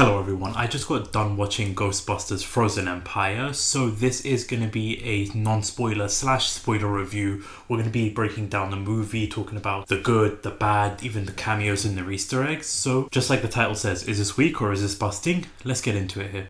Hello everyone, I just got done watching Ghostbusters Frozen Empire, so this is going to be a non-spoiler / spoiler review. We're going to be breaking down the movie, talking about the good, the bad, even the cameos and the Easter eggs. So just like the title says, is this weak or is this busting? Let's get into it here.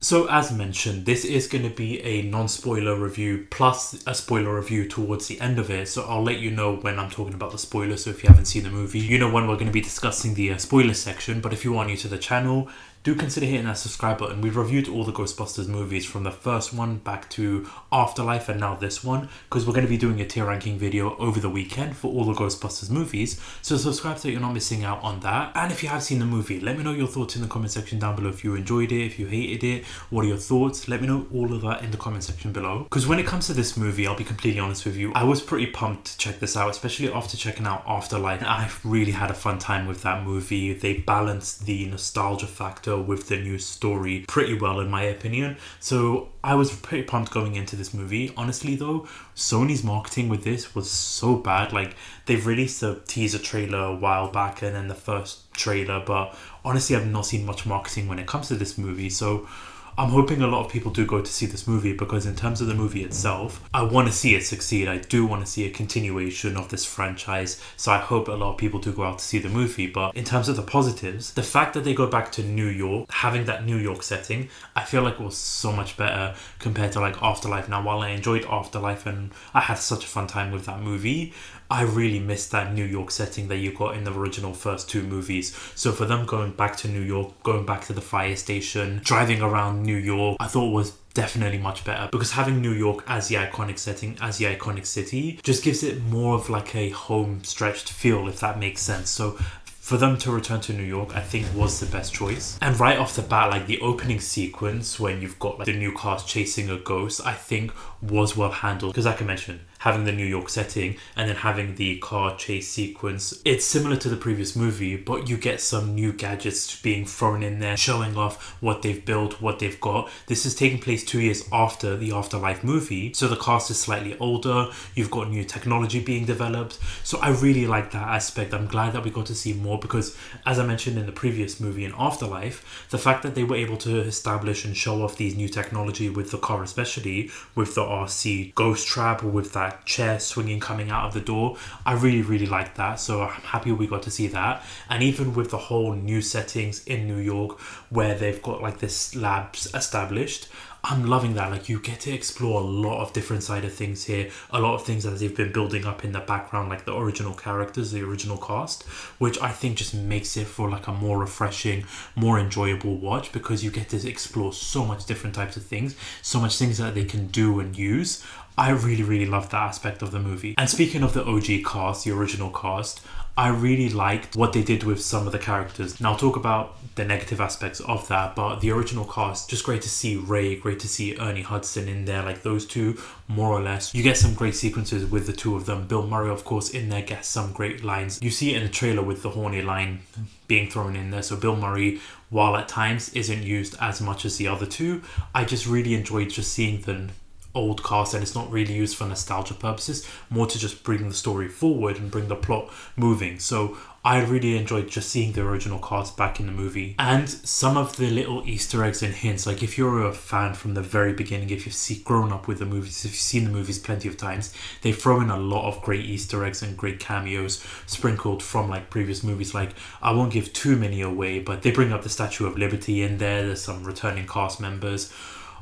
So as mentioned, this is going to be a non-spoiler review plus a spoiler review towards the end of it. So I'll let you know when I'm talking about the spoilers. So if you haven't seen the movie, you know when we're going to be discussing the spoiler section. But if you are new to the channel, do consider hitting that subscribe button. We've reviewed all the Ghostbusters movies from the first one back to Afterlife and now this one, because we're going to be doing a tier ranking video over the weekend for all the Ghostbusters movies. So subscribe so you're not missing out on that. And if you have seen the movie, let me know your thoughts in the comment section down below. If you enjoyed it, if you hated it, what are your thoughts? Let me know all of that in the comment section below. Because when it comes to this movie, I'll be completely honest with you, I was pretty pumped to check this out, especially after checking out Afterlife. And I really had a fun time with that movie. They balanced the nostalgia factor with the new story pretty well in my opinion. So I was pretty pumped going into this movie. Honestly though, Sony's marketing with this was so bad. Like, they've released a teaser trailer a while back and then the first trailer, but honestly I've not seen much marketing when it comes to this movie. So I'm hoping a lot of people do go to see this movie, because in terms of the movie itself, I want to see it succeed. I do want to see a continuation of this franchise, so I hope a lot of people do go out to see the movie. But in terms of the positives, the fact that they go back to New York, having that New York setting, I feel like it was so much better compared to like Afterlife. Now, while I enjoyed Afterlife and I had such a fun time with that movie, I really missed that New York setting that you got in the original first two movies. So for them going back to New York, going back to the fire station, driving around New York, I thought was definitely much better, because having New York as the iconic setting, as the iconic city, just gives it more of like a home stretched feel, if that makes sense. So for them to return to New York, I think was the best choice. And right off the bat, like the opening sequence when you've got like the new cast chasing a ghost, I think was well handled. Because like I mentioned, having the New York setting and then having the car chase sequence, it's similar to the previous movie, but you get some new gadgets being thrown in there, showing off what they've built, what they've got. This is taking place 2 years after the Afterlife movie, so the cast is slightly older. You've got new technology being developed. So I really like that aspect. I'm glad that we got to see more, because as I mentioned in the previous movie in Afterlife, the fact that they were able to establish and show off these new technology with the car, especially with the RC ghost trap or with that chair swinging coming out of the door, I really liked that. So I'm happy we got to see that. And even with the whole new settings in New York where they've got like this labs established, I'm loving that. Like, you get to explore a lot of different side of things here, a lot of things that they've been building up in the background, like the original characters, the original cast, which I think just makes it for like a more refreshing, more enjoyable watch, because you get to explore so much different types of things, so much things that they can do and use. I really love that aspect of the movie. And speaking of the OG cast, the original cast, I really liked what they did with some of the characters. Now I'll talk about the negative aspects of that, but the original cast, just great to see Ray, great to see Ernie Hudson in there, like those two, more or less. You get some great sequences with the two of them. Bill Murray, of course, in there gets some great lines. You see it in the trailer with the horny line being thrown in there. So Bill Murray, while at times isn't used as much as the other two, I just really enjoyed just seeing the old cast, and it's not really used for nostalgia purposes, more to just bring the story forward and bring the plot moving. So I really enjoyed just seeing the original cast back in the movie. And some of the little Easter eggs and hints, like if you're a fan from the very beginning, if you've grown up with the movies, if you've seen the movies plenty of times, they throw in a lot of great Easter eggs and great cameos sprinkled from like previous movies. Like, I won't give too many away, but they bring up the Statue of Liberty in there. There's some returning cast members.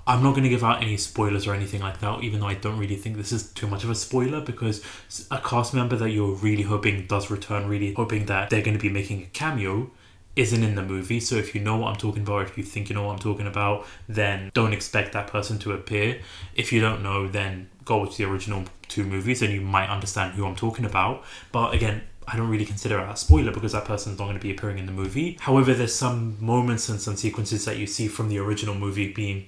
I'm not going to give out any spoilers or anything like that, even though I don't really think this is too much of a spoiler, because a cast member that you're really hoping does return, really hoping that they're going to be making a cameo, isn't in the movie. So if you know what I'm talking about, if you think you know what I'm talking about, then don't expect that person to appear. If you don't know, then go watch the original two movies and you might understand who I'm talking about. But again, I don't really consider it a spoiler because that person's not going to be appearing in the movie. However, there's some moments and some sequences that you see from the original movie being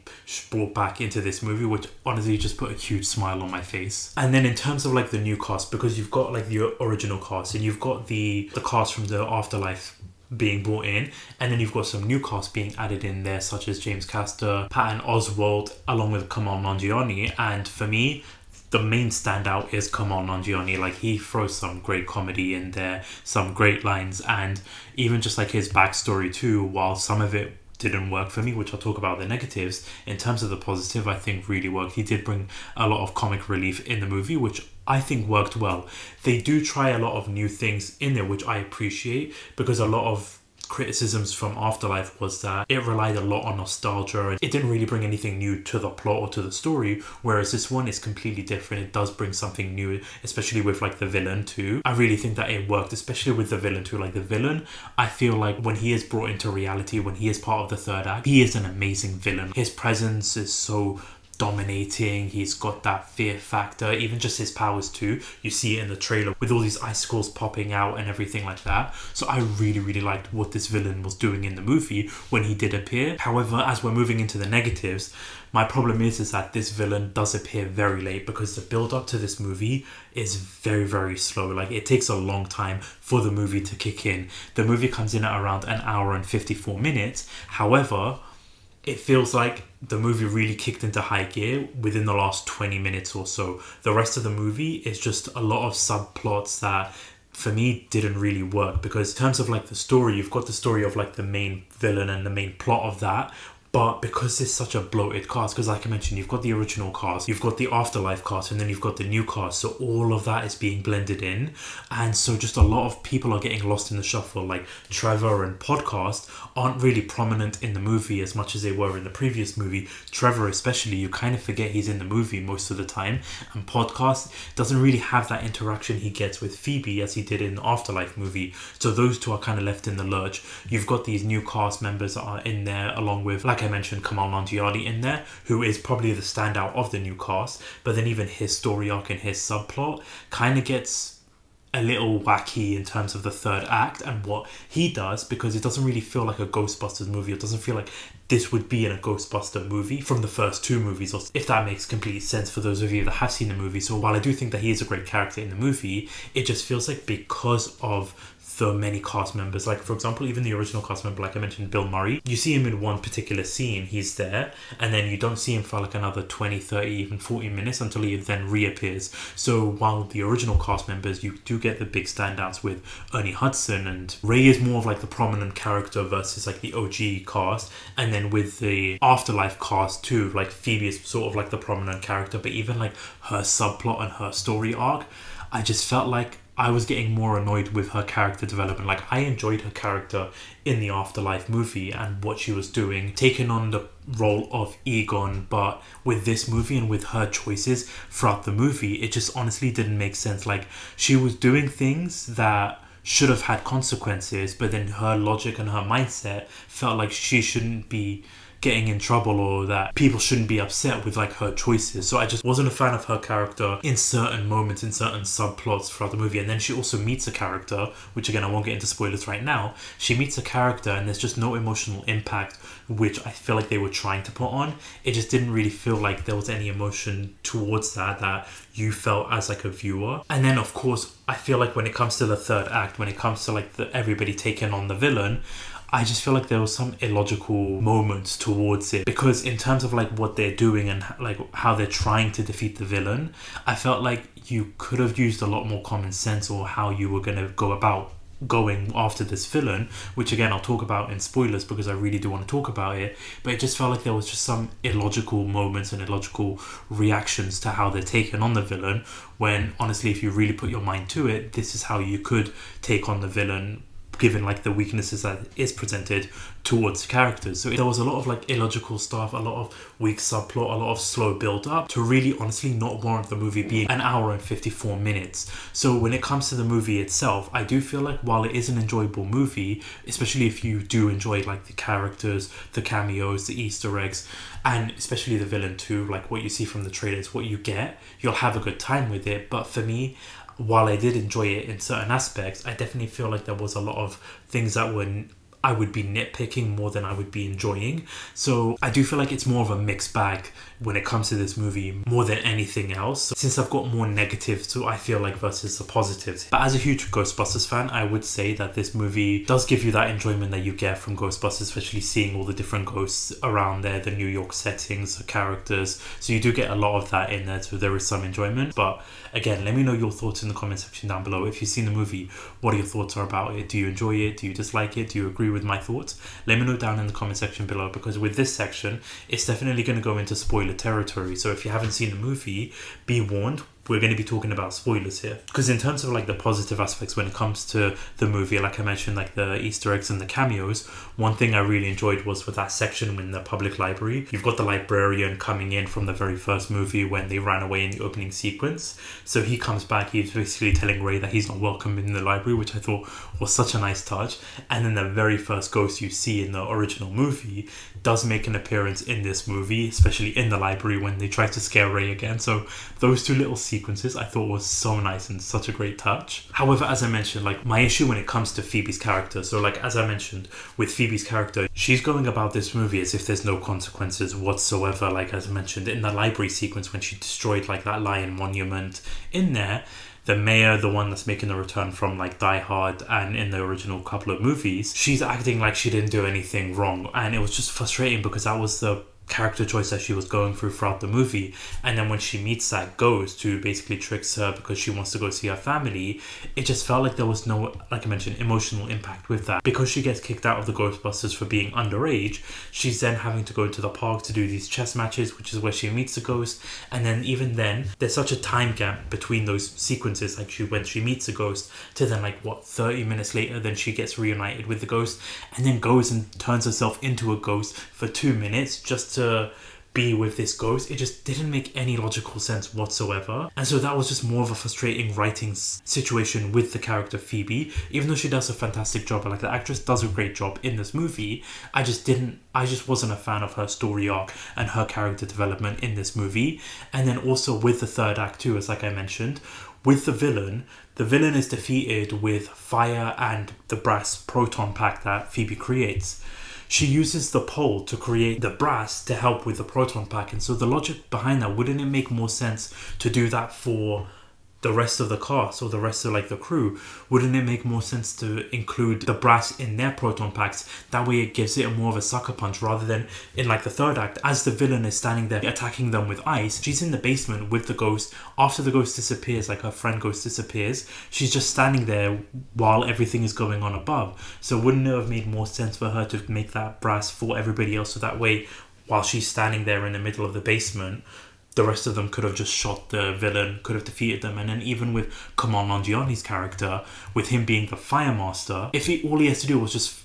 brought back into this movie, which honestly just put a huge smile on my face. And then in terms of like the new cast, because you've got like the original cast and you've got the cast from the Afterlife being brought in, and then you've got some new cast being added in there, such as James Castor, Patton Oswalt, along with Kamal Nanjiani. And for me, the main standout is Kamal Nanjiani. Like, he throws some great comedy in there, some great lines, and even just like his backstory too, while some of it didn't work for me, which I'll talk about the negatives, in terms of the positive, I think really worked. He did bring a lot of comic relief in the movie, which I think worked well. They do try a lot of new things in there, which I appreciate, because a lot of criticisms from Afterlife was that it relied a lot on nostalgia and it didn't really bring anything new to the plot or to the story, whereas this one is completely different. It does bring something new, especially with like the villain too. I really think that it worked, especially with the villain too. Like the villain, I feel like when he is brought into reality, when he is part of the third act, he is an amazing villain. His presence is so dominating. He's got that fear factor, even just his powers too. You see it in the trailer with all these icicles popping out and everything like that. So I really liked what this villain was doing in the movie when he did appear. However, as we're moving into the negatives, my problem is that this villain does appear very late, because the build up to this movie is very slow. Like, it takes a long time for the movie to kick in. The movie comes in at around an hour and 54 minutes. However, it feels like the movie really kicked into high gear within the last 20 minutes or so. The rest of the movie is just a lot of subplots that for me didn't really work, because in terms of like the story, you've got the story of like the main villain and the main plot of that. But because it's such a bloated cast, because like I mentioned, you've got the original cast, you've got the Afterlife cast, and then you've got the new cast. So all of that is being blended in. And so just a lot of people are getting lost in the shuffle. Like Trevor and Podcast aren't really prominent in the movie as much as they were in the previous movie. Trevor especially, you kind of forget he's in the movie most of the time. And Podcast doesn't really have that interaction he gets with Phoebe as he did in the Afterlife movie. So those two are kind of left in the lurch. You've got these new cast members that are in there, along with, like I mentioned, Kamal Nanjiani in there, who is probably the standout of the new cast. But then even his story arc and his subplot kind of gets a little wacky in terms of the third act and what he does, because it doesn't really feel like a Ghostbusters movie. It doesn't feel like this would be in a Ghostbuster movie from the first two movies, or if that makes complete sense for those of you that have seen the movie. So while I do think that he is a great character in the movie, it just feels like because of the many cast members, like for example even the original cast member, like I mentioned, Bill Murray, you see him in one particular scene, he's there, and then you don't see him for like another 20, 30, even 40 minutes until he then reappears. So while the original cast members, you do get the big standouts with Ernie Hudson, and Ray is more of like the prominent character versus like the OG cast. And then with the Afterlife cast too, like Phoebe is sort of like the prominent character, but even like her subplot and her story arc, I just felt like I was getting more annoyed with her character development. Like, I enjoyed her character in the Afterlife movie and what she was doing, taking on the role of Egon, but with this movie and with her choices throughout the movie, it just honestly didn't make sense. Like, she was doing things that should have had consequences, but then her logic and her mindset felt like she shouldn't be getting in trouble, or that people shouldn't be upset with like her choices. So I just wasn't a fan of her character in certain moments, in certain subplots throughout the movie. And then she also meets a character, which again I won't get into spoilers right now. She meets a character and there's just no emotional impact, which I feel like they were trying to put on. It just didn't really feel like there was any emotion towards that you felt as like a viewer. And then of course I feel like when it comes to the third act, when it comes to like everybody taking on the villain, I just feel like there was some illogical moments towards it, because in terms of like what they're doing and like how they're trying to defeat the villain, I felt like you could have used a lot more common sense, or how you were going to go about going after this villain, which again I'll talk about in spoilers because I really do want to talk about it. But it just felt like there was just some illogical moments and illogical reactions to how they're taking on the villain, when honestly if you really put your mind to it, this is how you could take on the villain, given like the weaknesses that is presented towards characters. So there was a lot of like illogical stuff, a lot of weak subplot, a lot of slow build up to really honestly not warrant the movie being an hour and 54 minutes. So when it comes to the movie itself, I do feel like while it is an enjoyable movie, especially if you do enjoy like the characters, the cameos, the Easter eggs, and especially the villain too, like what you see from the trailers, what you get, you'll have a good time with it. But for me, while I did enjoy it in certain aspects, I definitely feel like there was a lot of things that were I would be nitpicking more than I would be enjoying. So I do feel like it's more of a mixed bag when it comes to this movie more than anything else, since I've got more negatives to I feel like versus the positives. But as a huge Ghostbusters fan, I would say that this movie does give you that enjoyment that you get from Ghostbusters, especially seeing all the different ghosts around there, the New York settings, the characters. So you do get a lot of that in there, so there is some enjoyment. But again, let me know your thoughts in the comment section down below. If you've seen the movie, what are your thoughts are about it? Do you enjoy it? Do you dislike it? Do you agree with my thoughts? Let me know down in the comment section below, because with this section, it's definitely going to go into spoiler territory. So if you haven't seen the movie, be warned, we're going to be talking about spoilers here. Because in terms of like the positive aspects when it comes to the movie, like I mentioned, like the Easter eggs and the cameos, one thing I really enjoyed was with that section in the public library. You've got the librarian coming in from the very first movie when they ran away in the opening sequence. So he comes back, he's basically telling Ray that he's not welcome in the library, which I thought was such a nice touch. And then the very first ghost you see in the original movie does make an appearance in this movie, especially in the library when they try to scare Ray again. So those two little sequences I thought was so nice and such a great touch. However, as I mentioned, like my issue when it comes to Phoebe's character, so like as I mentioned with Phoebe's character, she's going about this movie as if there's no consequences whatsoever. Like as I mentioned in the library sequence when she destroyed like that lion monument in there, the mayor, the one that's making the return from like Die Hard and in the original couple of movies, she's acting like she didn't do anything wrong, and it was just frustrating because that was the character choice that she was going through throughout the movie. And then when she meets that ghost who basically tricks her because she wants to go see her family, it just felt like there was no, like I mentioned, emotional impact with that. Because she gets kicked out of the Ghostbusters for being underage, she's then having to go to the park to do these chess matches, which is where she meets the ghost. And then even then, there's such a time gap between those sequences, like when she meets the ghost to then like what, 30 minutes later, then she gets reunited with the ghost and then goes and turns herself into a ghost for 2 minutes just to be with this ghost. It just didn't make any logical sense whatsoever. And so that was just more of a frustrating writing situation with the character Phoebe. Even though she does a fantastic job, like the actress does a great job in this movie, I just wasn't a fan of her story arc and her character development in this movie. And then also with the third act too, as like I mentioned, with the villain is defeated with fire and the brass proton pack that Phoebe creates. She uses the pole to create the brass to help with the proton pack. And so the logic behind that, wouldn't it make more sense to do that for the rest of the cast or the rest of like the crew? Wouldn't it make more sense to include the brass in their proton packs? That way it gives it more of a sucker punch, rather than in like the third act, as the villain is standing there attacking them with ice, she's in the basement with the ghost. After the ghost disappears, like her friend ghost disappears, she's just standing there while everything is going on above. So wouldn't it have made more sense for her to make that brass for everybody else, so that way while she's standing there in the middle of the basement, the rest of them could have just shot the villain, could have defeated them. And then even with Kumail Nanjiani's character, with him being the fire master, if all he has to do was just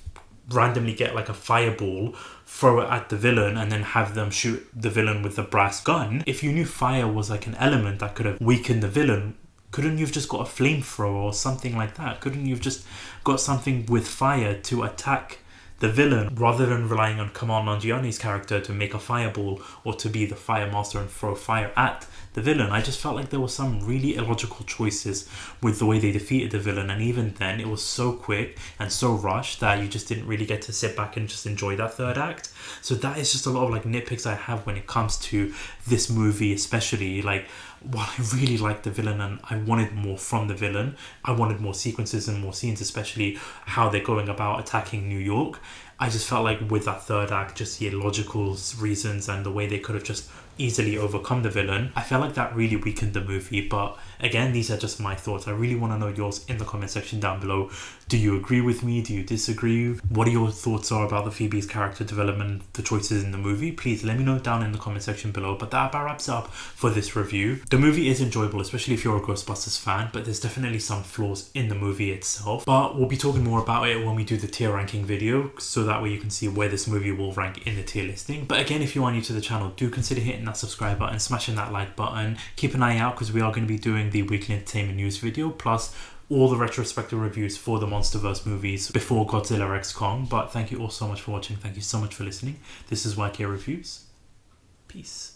randomly get like a fireball, throw it at the villain, and then have them shoot the villain with the brass gun. If you knew fire was like an element that could have weakened the villain, couldn't you have just got a flamethrower or something like that? Couldn't you have just got something with fire to attack the villain, rather than relying on Kumail Nanjiani's character to make a fireball or to be the fire master and throw fire at the villain? I just felt like there were some really illogical choices with the way they defeated the villain, and even then it was so quick and so rushed that you just didn't really get to sit back and just enjoy that third act. So that is just a lot of like nitpicks I have when it comes to this movie, especially like, while I really liked the villain and I wanted more from the villain, I wanted more sequences and more scenes, especially how they're going about attacking New York. I just felt like with that third act, just the illogical reasons and the way they could have just easily overcome the villain, I felt like that really weakened the movie. But again, these are just my thoughts. I really want to know yours in the comment section down below. Do you agree with me? Do you disagree? What are your thoughts are about the Phoebe's character development, the choices in the movie? Please let me know down in the comment section below. But that about wraps up for this review. The movie is enjoyable, especially if you're a Ghostbusters fan, but there's definitely some flaws in the movie itself. But we'll be talking more about it when we do the tier ranking video, so that way you can see where this movie will rank in the tier listing. But again, if you are new to the channel, do consider hitting that subscribe button, smashing that like button. Keep an eye out because we are going to be doing the weekly entertainment news video, plus all the retrospective reviews for the Monsterverse movies before Godzilla x Kong. But thank you all so much for watching. Thank you so much for listening. This is RuddCarrie Reviews. Peace.